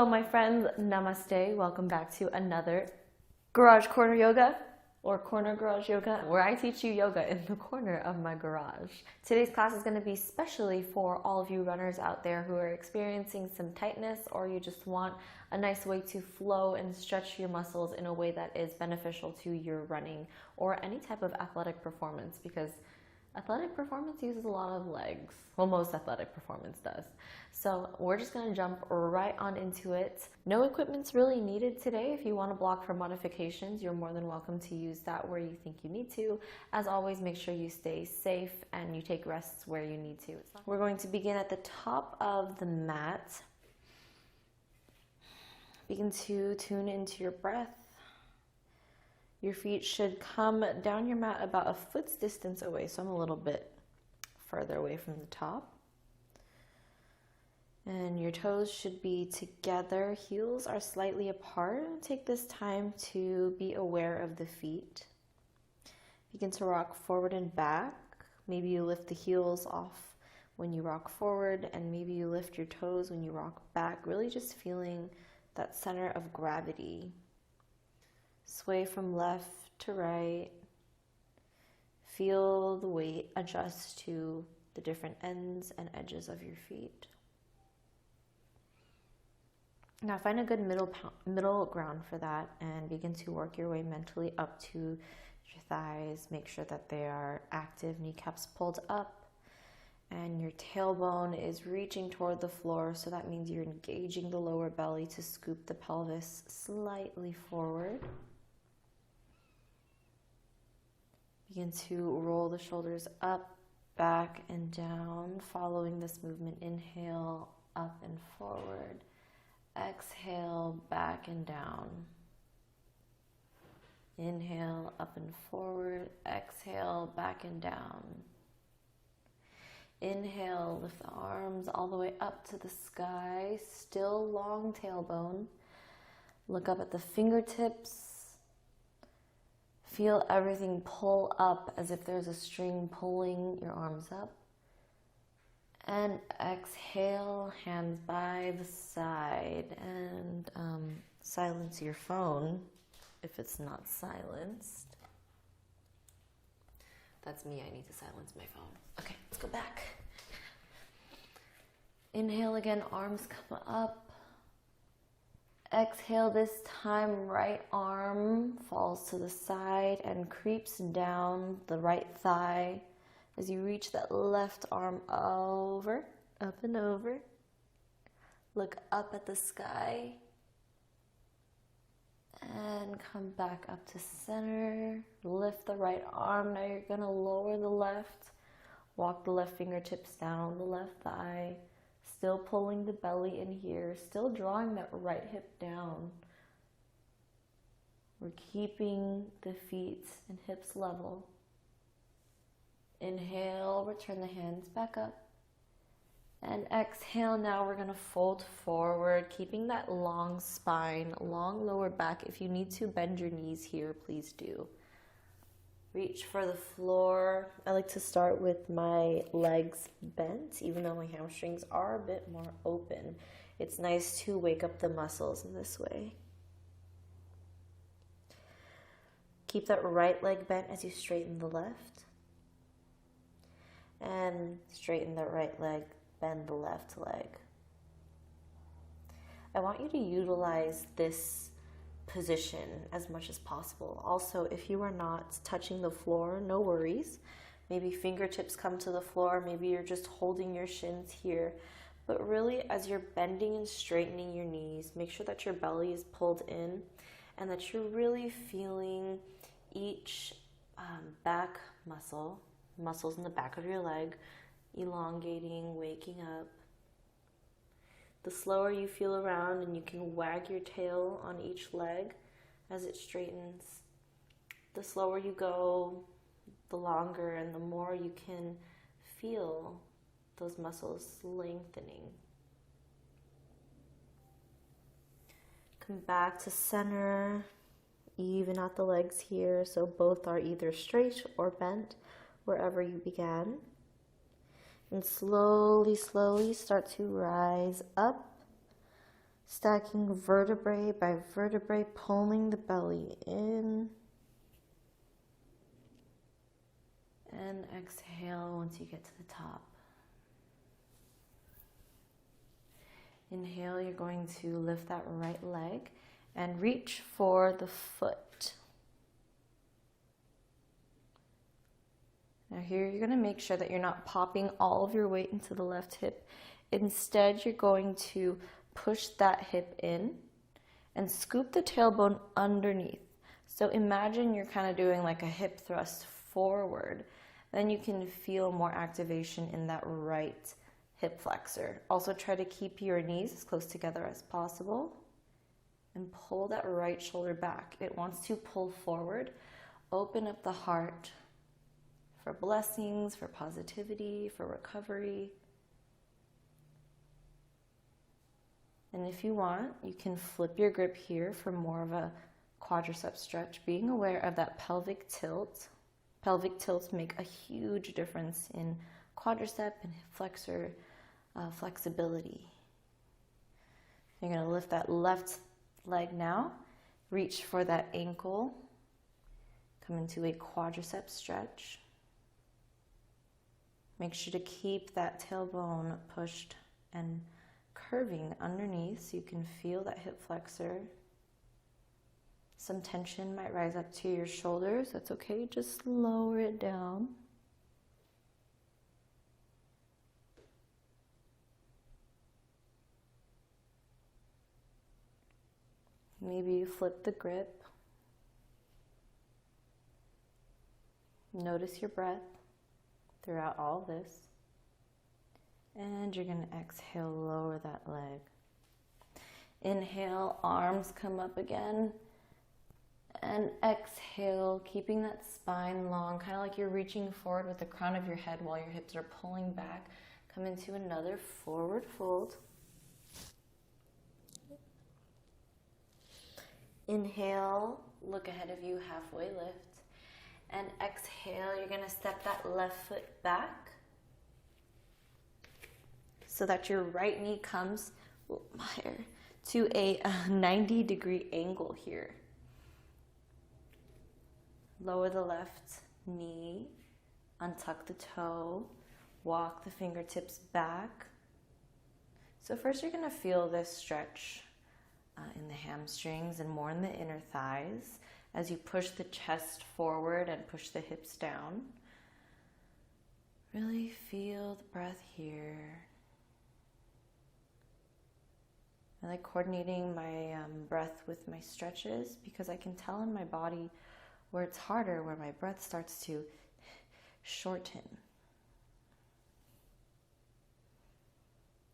Hello, my friends. Namaste. Welcome back to another Garage Corner Yoga or Corner Garage Yoga, where I teach you yoga in the corner of my garage. Today's class is going to be specially for all of you runners out there who are experiencing some tightness, or you just want a nice way to flow and stretch your muscles in a way that is beneficial to your running or any type of athletic performance, because athletic performance uses a lot of legs. Well, most athletic performance does. So we're just gonna jump right on into it. No equipment's really needed today. If you wanna block for modifications, you're more than welcome to use that where you think you need to. As always, make sure you stay safe and you take rests where you need to. We're going to begin at the top of the mat. Begin to tune into your breath. Your feet should come down your mat about a foot's distance away, so I'm a little bit further away from the top. And your toes should be together, heels are slightly apart. Take this time to be aware of the feet. Begin to rock forward and back. Maybe you lift the heels off when you rock forward, and maybe you lift your toes when you rock back, really just feeling that center of gravity. Sway from left to right. Feel the weight adjust to the different ends and edges of your feet. Now find a good middle ground for that and begin to work your way mentally up to your thighs. Make sure that they are active, kneecaps pulled up, and your tailbone is reaching toward the floor, so that means you're engaging the lower belly to scoop the pelvis slightly forward. Begin to roll the shoulders up, back, and down, following this movement. Inhale, up and forward. Exhale, back and down. Inhale, up and forward. Exhale, back and down. Inhale, lift the arms all the way up to the sky. Still long tailbone. Look up at the fingertips. Feel everything pull up as if there's a string pulling your arms up. And exhale, hands by the side, and silence your phone if it's not silenced. That's me, I need to silence my phone. Okay, let's go back. Inhale again, arms come up. Exhale, this time right arm falls to the side and creeps down the right thigh as you reach that left arm over, up and over. Look up at the sky and come back up to center. Lift the right arm. Now you're gonna lower the left. Walk the left fingertips down the left thigh. Still pulling the belly in here, still drawing that right hip down. We're keeping the feet and hips level. Inhale, return the hands back up. And exhale, now we're gonna fold forward, keeping that long spine, long lower back. If you need to bend your knees here, please do. Reach for the floor. I like to start with my legs bent, even though my hamstrings are a bit more open. It's nice to wake up the muscles in this way. Keep that right leg bent as you straighten the left. And straighten the right leg, bend the left leg. I want you to utilize this position as much as possible. Also, if you are not touching the floor, no worries. Maybe fingertips come to the floor, maybe you're just holding your shins here. But really, as you're bending and straightening your knees, make sure that your belly is pulled in and that you're really feeling each back muscles in the back of your leg, elongating, waking up. The slower you feel around, and you can wag your tail on each leg as it straightens. The slower you go, the longer and the more you can feel those muscles lengthening. Come back to center, even out the legs here, so both are either straight or bent wherever you began. And slowly, slowly start to rise up. Stacking vertebrae by vertebrae, pulling the belly in. And exhale once you get to the top. Inhale, you're going to lift that right leg and reach for the foot. Now here, you're going to make sure that you're not popping all of your weight into the left hip. Instead, you're going to push that hip in and scoop the tailbone underneath. So imagine you're kind of doing like a hip thrust forward. Then you can feel more activation in that right hip flexor. Also try to keep your knees as close together as possible and pull that right shoulder back. It wants to pull forward. Open up the heart for blessings, for positivity, for recovery. And if you want, you can flip your grip here for more of a quadricep stretch, being aware of that pelvic tilt. Pelvic tilts make a huge difference in quadricep and hip flexor flexibility. You're going to lift that left leg now, reach for that ankle, come into a quadricep stretch. Make sure to keep that tailbone pushed and curving underneath so you can feel that hip flexor. Some tension might rise up to your shoulders. That's okay, just lower it down. Maybe you flip the grip. Notice your breath throughout all this. And you're going to exhale, lower that leg. Inhale, arms come up again. And exhale, keeping that spine long, kind of like you're reaching forward with the crown of your head while your hips are pulling back. Come into another forward fold. Inhale, look ahead of you, halfway lift. And exhale, you're going to step that left foot back so that your right knee comes to a 90-degree angle here. Lower the left knee, untuck the toe, walk the fingertips back. So first you're going to feel this stretch in the hamstrings and more in the inner thighs as you push the chest forward and push the hips down. Really feel the breath here. I like coordinating my breath with my stretches because I can tell in my body where it's harder, where my breath starts to shorten.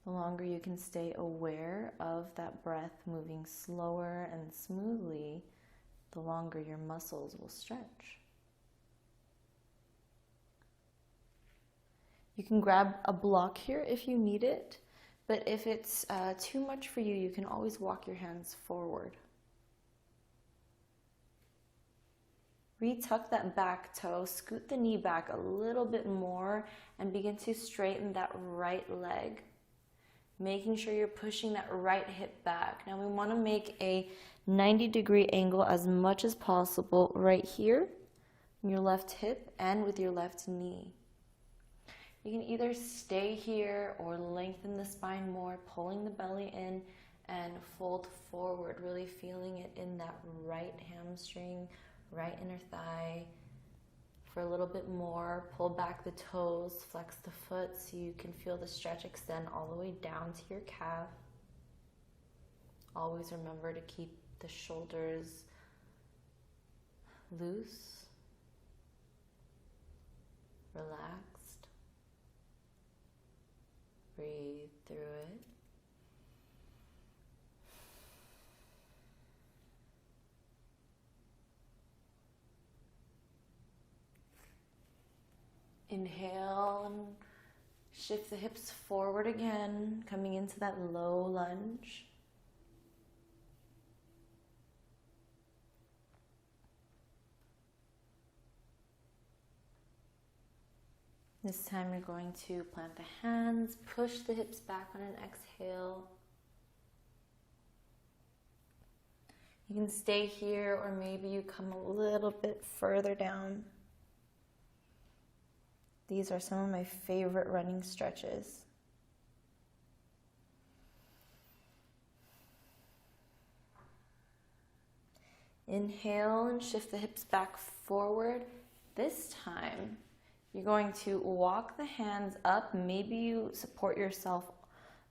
The longer you can stay aware of that breath moving slower and smoothly, the longer your muscles will stretch. You can grab a block here if you need it, but if it's too much for you, you can always walk your hands forward. Retuck that back toe, scoot the knee back a little bit more, and begin to straighten that right leg, making sure you're pushing that right hip back. Now we want to make a 90-degree angle as much as possible right here, in your left hip and with your left knee. You can either stay here or lengthen the spine more, pulling the belly in and fold forward, really feeling it in that right hamstring, right inner thigh. For a little bit more, pull back the toes, flex the foot so you can feel the stretch extend all the way down to your calf. Always remember to keep the shoulders loose, relaxed. Breathe through it. Inhale and shift the hips forward again, coming into that low lunge. This time you're going to plant the hands, push the hips back on an exhale. You can stay here, or maybe you come a little bit further down. These are some of my favorite running stretches. Inhale and shift the hips back forward. This time, you're going to walk the hands up. Maybe you support yourself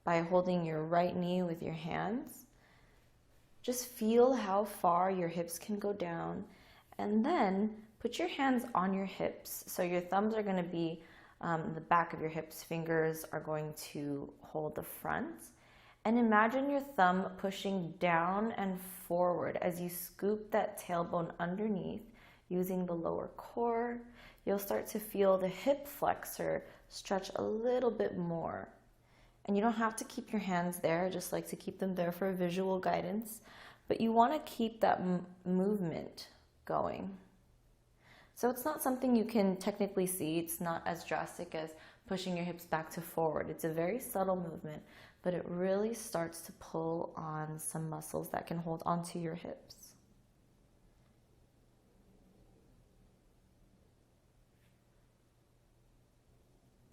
by holding your right knee with your hands. Just feel how far your hips can go down, and then put your hands on your hips. So your thumbs are going to be the back of your hips, fingers are going to hold the front. And imagine your thumb pushing down and forward as you scoop that tailbone underneath using the lower core. You'll start to feel the hip flexor stretch a little bit more. And you don't have to keep your hands there. I just like to keep them there for visual guidance. But you want to keep that movement going. So it's not something you can technically see. It's not as drastic as pushing your hips back to forward. It's a very subtle movement, but it really starts to pull on some muscles that can hold onto your hips.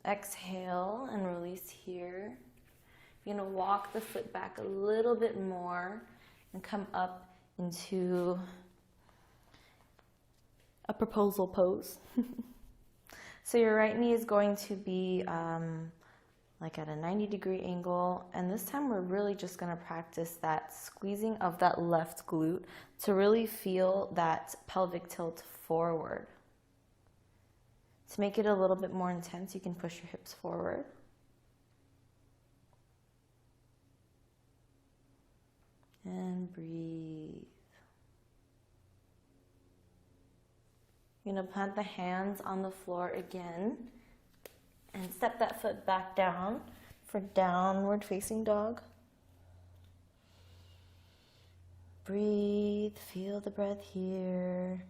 Exhale and release here. You're going to walk the foot back a little bit more and come up into a proposal pose. So your right knee is going to be like at a 90-degree angle, and this time we're really just going to practice that squeezing of that left glute to really feel that pelvic tilt forward. To make it a little bit more intense, you can push your hips forward. And breathe. You're going to plant the hands on the floor again and step that foot back down for downward facing dog. Breathe, feel the breath here.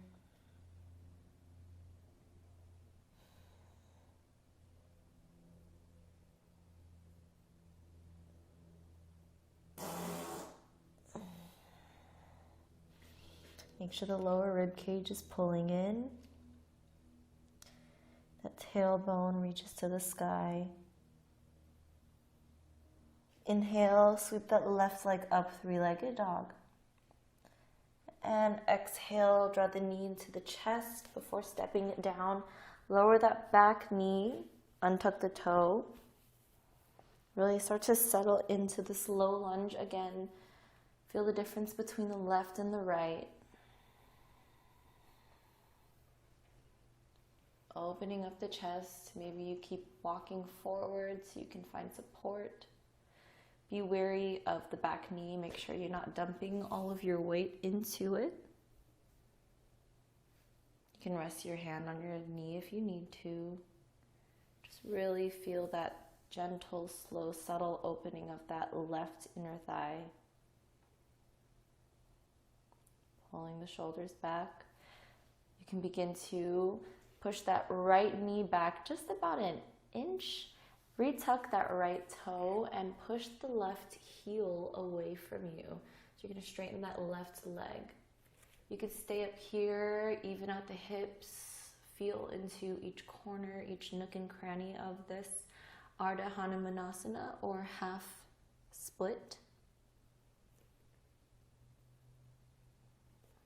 Make sure the lower rib cage is pulling in. That tailbone reaches to the sky. Inhale, sweep that left leg up, three-legged dog. And exhale, draw the knee into the chest before stepping it down. Lower that back knee, untuck the toe. Really start to settle into this low lunge again. Feel the difference between the left and the right. Opening up the chest. Maybe you keep walking forward so you can find support. Be wary of the back knee. Make sure you're not dumping all of your weight into it. You can rest your hand on your knee if you need to. Just really feel that gentle, slow, subtle opening of that left inner thigh. Pulling the shoulders back. You can begin to push that right knee back just about an inch. Retuck that right toe and push the left heel away from you. So you're going to straighten that left leg. You could stay up here, even out the hips. Feel into each corner, each nook and cranny of this Ardha Hanumanasana or half split.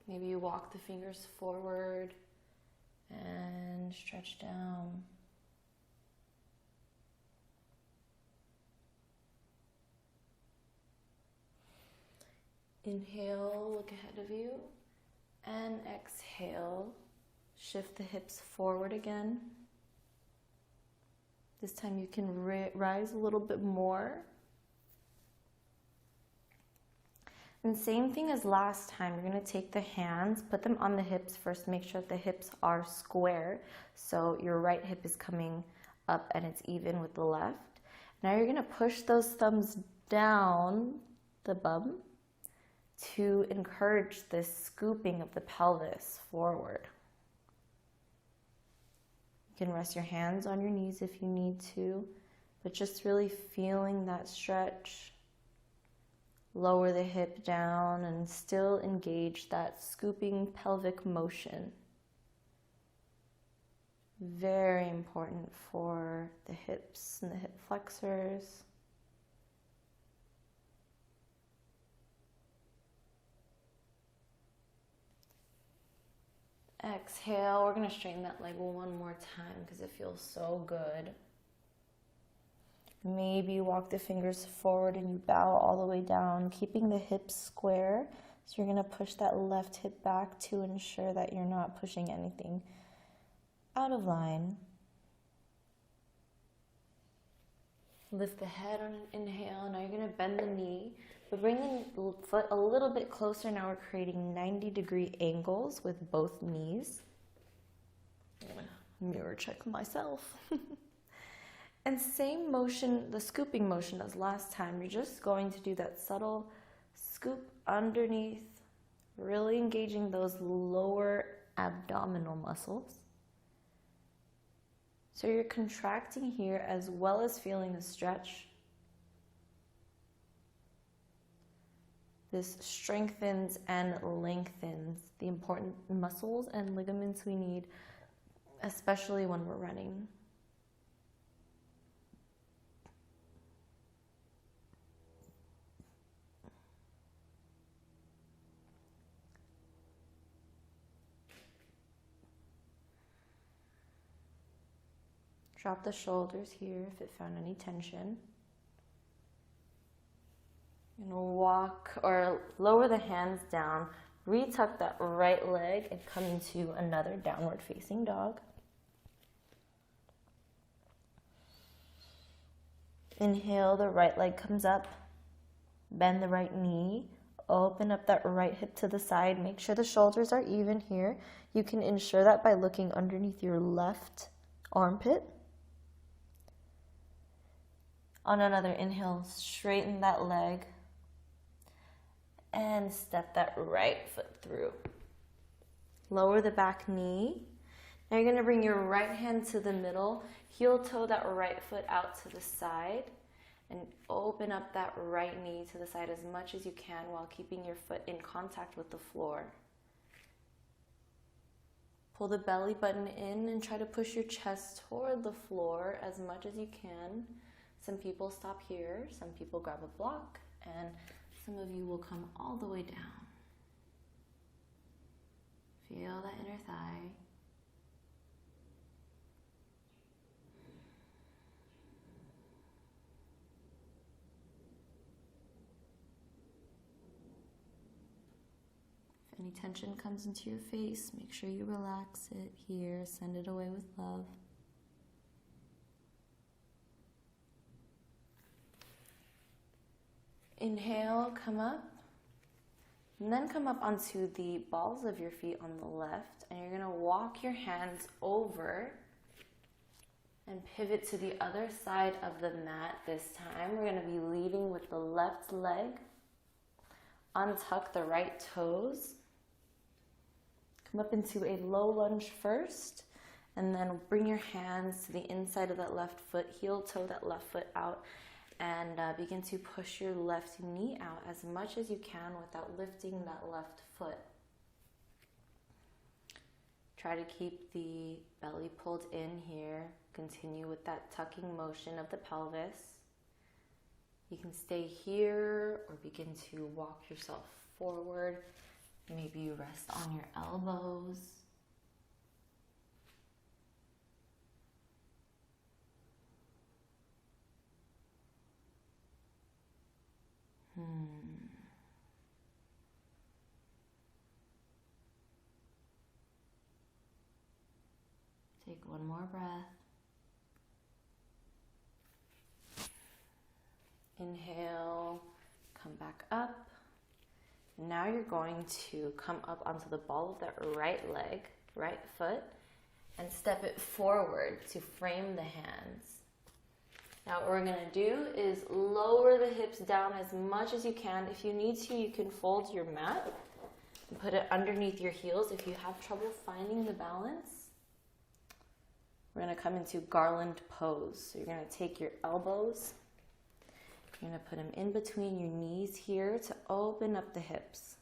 Maybe you walk the fingers forward and stretch down. Inhale, look ahead of you, and exhale, shift the hips forward again. This time you can rise a little bit more. And same thing as last time, you're going to take the hands, put them on the hips first, make sure that the hips are square, so your right hip is coming up and it's even with the left. Now you're going to push those thumbs down the bum to encourage this scooping of the pelvis forward. You can rest your hands on your knees if you need to, but just really feeling that stretch. Lower the hip down and still engage that scooping pelvic motion. Very important for the hips and the hip flexors. Exhale, we're going to straighten that leg one more time because it feels so good. Maybe you walk the fingers forward and you bow all the way down, keeping the hips square. So you're going to push that left hip back to ensure that you're not pushing anything out of line. Lift the head on an inhale. Now you're going to bend the knee, but bring the foot a little bit closer. Now we're creating 90-degree angles with both knees. I'm going to mirror check myself. And same motion, the scooping motion as last time. You're just going to do that subtle scoop underneath, really engaging those lower abdominal muscles. So you're contracting here as well as feeling a stretch. This strengthens and lengthens the important muscles and ligaments we need, especially when we're running. Drop the shoulders here if it found any tension. And walk or lower the hands down, retuck that right leg and come into another downward facing dog. Inhale, the right leg comes up, bend the right knee, open up that right hip to the side, make sure the shoulders are even here. You can ensure that by looking underneath your left armpit. On another inhale, straighten that leg and step that right foot through. Lower the back knee. Now you're going to bring your right hand to the middle, heel toe that right foot out to the side, and open up that right knee to the side as much as you can while keeping your foot in contact with the floor. Pull the belly button in and try to push your chest toward the floor as much as you can. Some people stop here, some people grab a block, and some of you will come all the way down. Feel that inner thigh. If any tension comes into your face, make sure you relax it here, send it away with love. Inhale, come up, and then come up onto the balls of your feet on the left, and you're going to walk your hands over and pivot to the other side of the mat this time. We're going to be leading with the left leg. Untuck the right toes. Come up into a low lunge first, and then bring your hands to the inside of that left foot, heel toe that left foot out, and begin to push your left knee out as much as you can without lifting that left foot. Try to keep the belly pulled in here. Continue with that tucking motion of the pelvis. You can stay here or begin to walk yourself forward. Maybe you rest on your elbows. Take one more breath. Inhale, come back up. Now you're going to come up onto the ball of that right leg, right foot, and step it forward to frame the hands. Now what we're going to do is lower the hips down as much as you can. If you need to, you can fold your mat and put it underneath your heels if you have trouble finding the balance. We're going to come into garland pose. So you're going to take your elbows You're going to put them in between your knees here to open up the hips.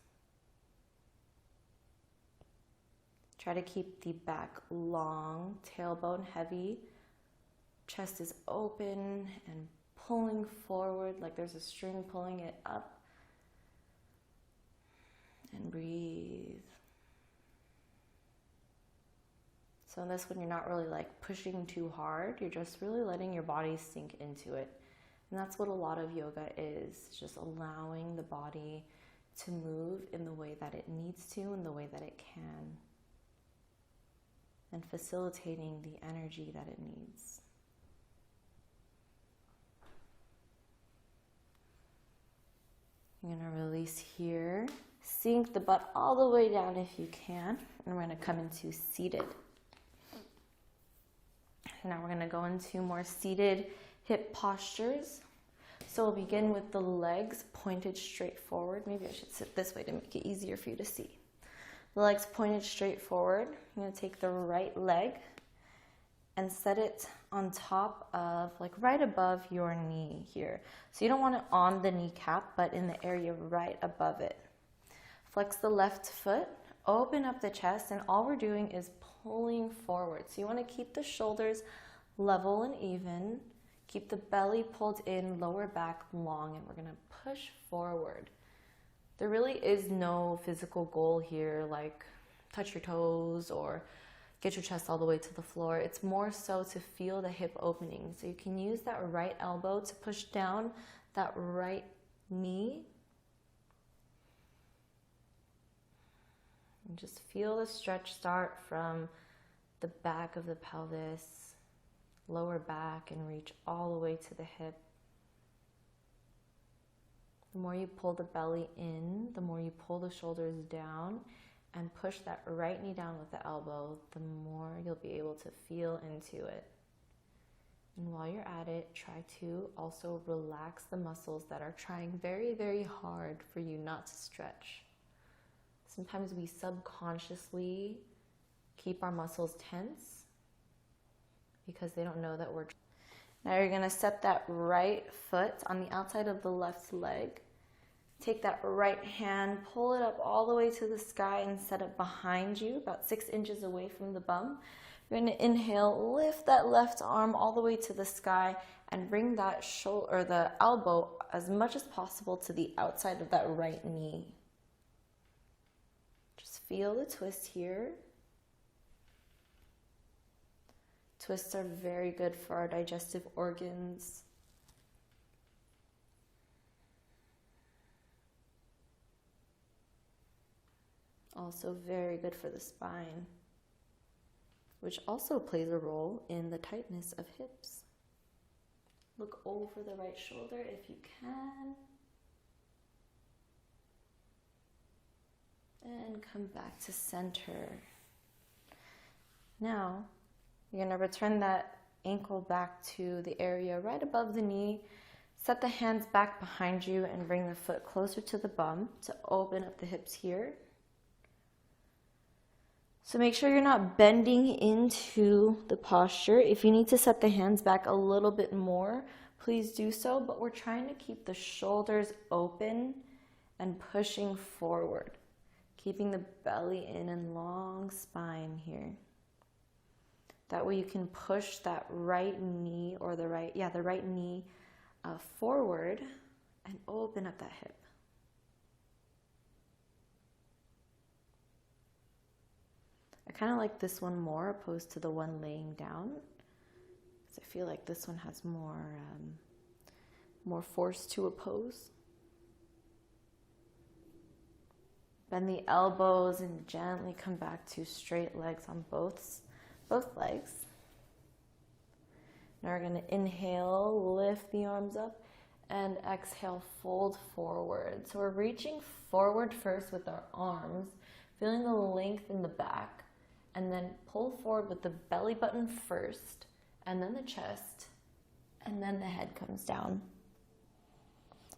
Try to keep the back long, tailbone heavy. Chest is open and pulling forward like there's a string pulling it up. And breathe. So in this one, you're not really like pushing too hard. You're just really letting your body sink into it. And that's what a lot of yoga is, just allowing the body to move in the way that it needs to, in the way that it can. And facilitating the energy that it needs. You're going to release here. Sink the butt all the way down if you can. And we're going to come into seated. Now we're going to go into more seated hip postures. So we'll begin with the legs pointed straight forward. Maybe I should sit this way to make it easier for you to see. The legs pointed straight forward. I'm going to take the right leg and set it on top of, like right above your knee here. So you don't want it on the kneecap, but in the area right above it. Flex the left foot, open up the chest, and all we're doing is pulling forward. So you want to keep the shoulders level and even. Keep the belly pulled in, lower back long, and we're going to push forward. There really is no physical goal here, like touch your toes or get your chest all the way to the floor. It's more so to feel the hip opening. So you can use that right elbow to push down that right knee. And just feel the stretch start from the back of the pelvis, lower back, and reach all the way to the hip. The more you pull the belly in, the more you pull the shoulders down and push that right knee down with the elbow, the more you'll be able to feel into it. And while you're at it, try to also relax the muscles that are trying very, very hard for you not to stretch. Sometimes we subconsciously keep our muscles tense because they don't know that we're. Now you're going to set that right foot on the outside of the left leg. Take that right hand, pull it up all the way to the sky and set it behind you, about 6 inches away from the bum. You're going to inhale, lift that left arm all the way to the sky and bring that shoulder or the elbow as much as possible to the outside of that right knee. Just feel the twist here. Twists are very good for our digestive organs. Also very good for the spine, which also plays a role in the tightness of hips. Look over the right shoulder if you can. And come back to center. Now, you're going to return that ankle back to the area right above the knee. Set the hands back behind you and bring the foot closer to the bum to open up the hips here. So make sure you're not bending into the posture. If you need to set the hands back a little bit more, please do so. But we're trying to keep the shoulders open and pushing forward. Keeping the belly in and long spine here. That way you can push that right knee or the right knee forward and open up that hip. I kind of like this one more opposed to the one laying down, because I feel like this one has more force to oppose. Bend the elbows and gently come back to straight legs on both legs. Now we're going to inhale, lift the arms up, and exhale, fold forward. So we're reaching forward first with our arms, feeling the length in the back, and then pull forward with the belly button first, and then the chest, and then the head comes down.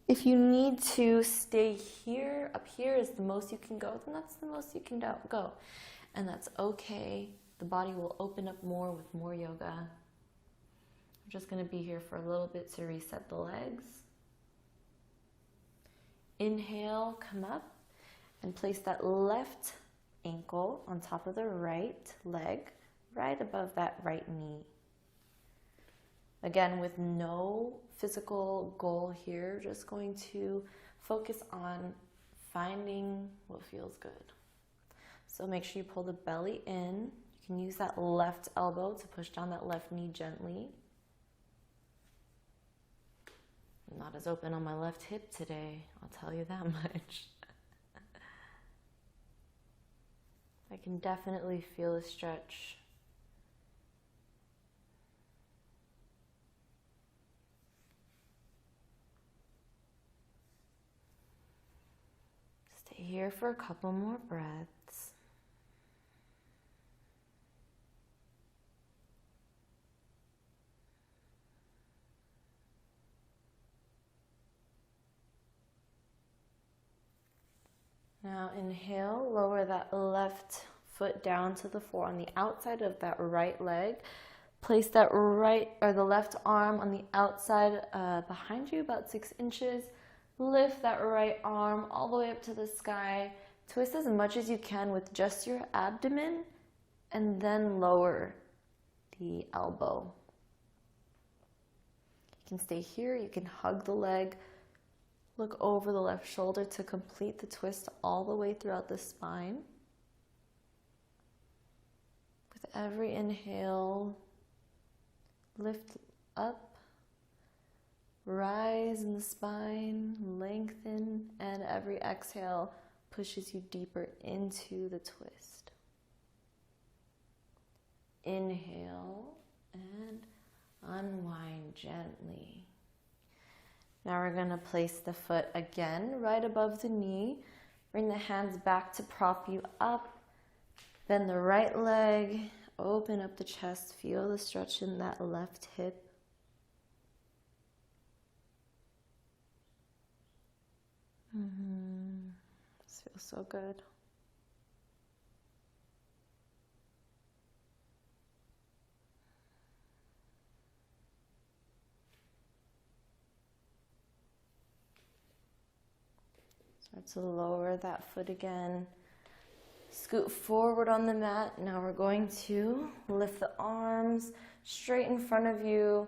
If you need to stay here, up here is the most you can go, then that's the most you can go. And that's okay. The body will open up more with more yoga. I'm just going to be here for a little bit to reset the legs. Inhale, come up and place that left ankle on top of the right leg, right above that right knee. Again, with no physical goal here, just going to focus on finding what feels good. So make sure you pull the belly in. You can use that left elbow to push down that left knee gently. I'm not as open on my left hip today, I'll tell you that much. I can definitely feel a stretch. Stay here for a couple more breaths. Now inhale, lower that left foot down to the floor on the outside of that right leg. Place that right or the left arm on the outside behind you, about 6 inches. Lift that right arm all the way up to the sky. Twist as much as you can with just your abdomen, and then lower the elbow. You can stay here, you can hug the leg. Look over the left shoulder to complete the twist all the way throughout the spine. With every inhale, lift up, rise in the spine, lengthen, and every exhale pushes you deeper into the twist. Inhale and unwind gently. Now we're going to place the foot again right above the knee. Bring the hands back to prop you up. Bend the right leg. Open up the chest. Feel the stretch in that left hip. This feels so good. Start to lower that foot again. Scoot forward on the mat. Now we're going to lift the arms straight in front of you.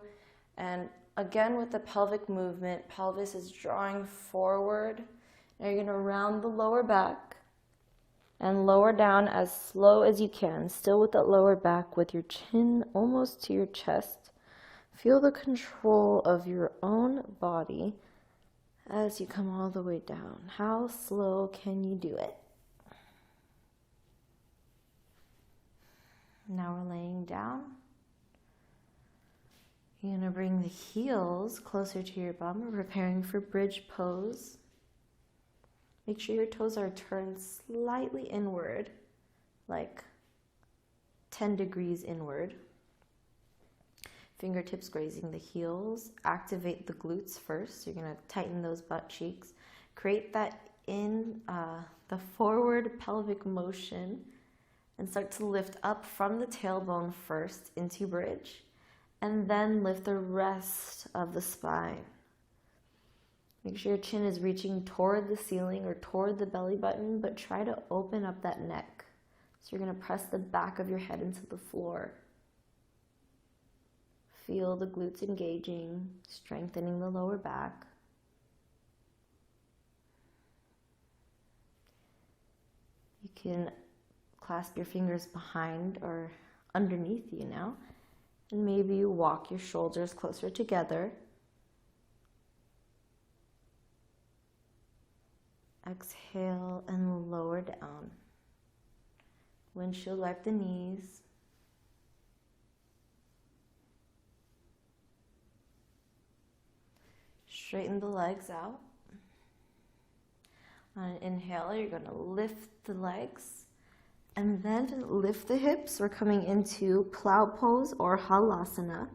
And again with the pelvic movement, pelvis is drawing forward. Now you're going to round the lower back and lower down as slow as you can. Still with that lower back with your chin almost to your chest. Feel the control of your own body as you come all the way down. How slow can you do it? Now we're laying down. You're going to bring the heels closer to your bum. We're preparing for bridge pose. Make sure your toes are turned slightly inward, like 10 degrees inward. Fingertips grazing the heels. Activate the glutes first. You're going to tighten those butt cheeks. Create that in the forward pelvic motion and start to lift up from the tailbone first into bridge, and then lift the rest of the spine. Make sure your chin is reaching toward the ceiling or toward the belly button, but try to open up that neck. So you're going to press the back of your head into the floor. Feel the glutes engaging, strengthening the lower back. You can clasp your fingers behind or underneath you now, and maybe you walk your shoulders closer together. Exhale and lower down. Windshield wipe the knees. Straighten the legs out. On an inhale, you're going to lift the legs and then lift the hips. We're coming into plow pose or halasana.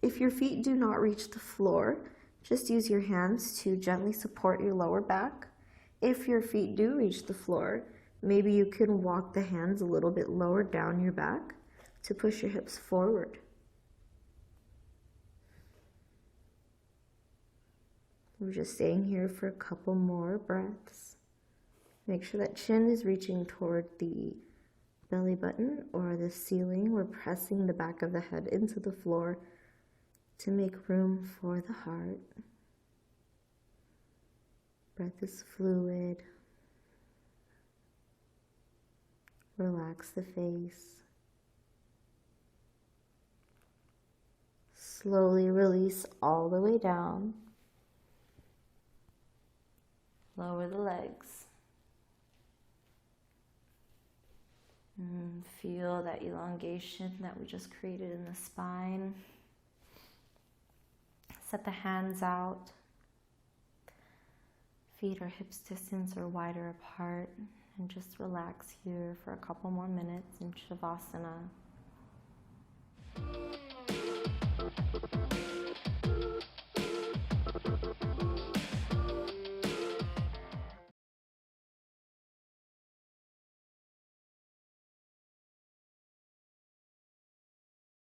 If your feet do not reach the floor, just use your hands to gently support your lower back. If your feet do reach the floor, maybe you can walk the hands a little bit lower down your back to push your hips forward. We're just staying here for a couple more breaths. Make sure that chin is reaching toward the belly button or the ceiling. We're pressing the back of the head into the floor to make room for the heart. Breath is fluid. Relax the face. Slowly release all the way down. Lower the legs. And feel that elongation that we just created in the spine. Set the hands out. Feet are hips distance or wider apart. And just relax here for a couple more minutes in Shavasana.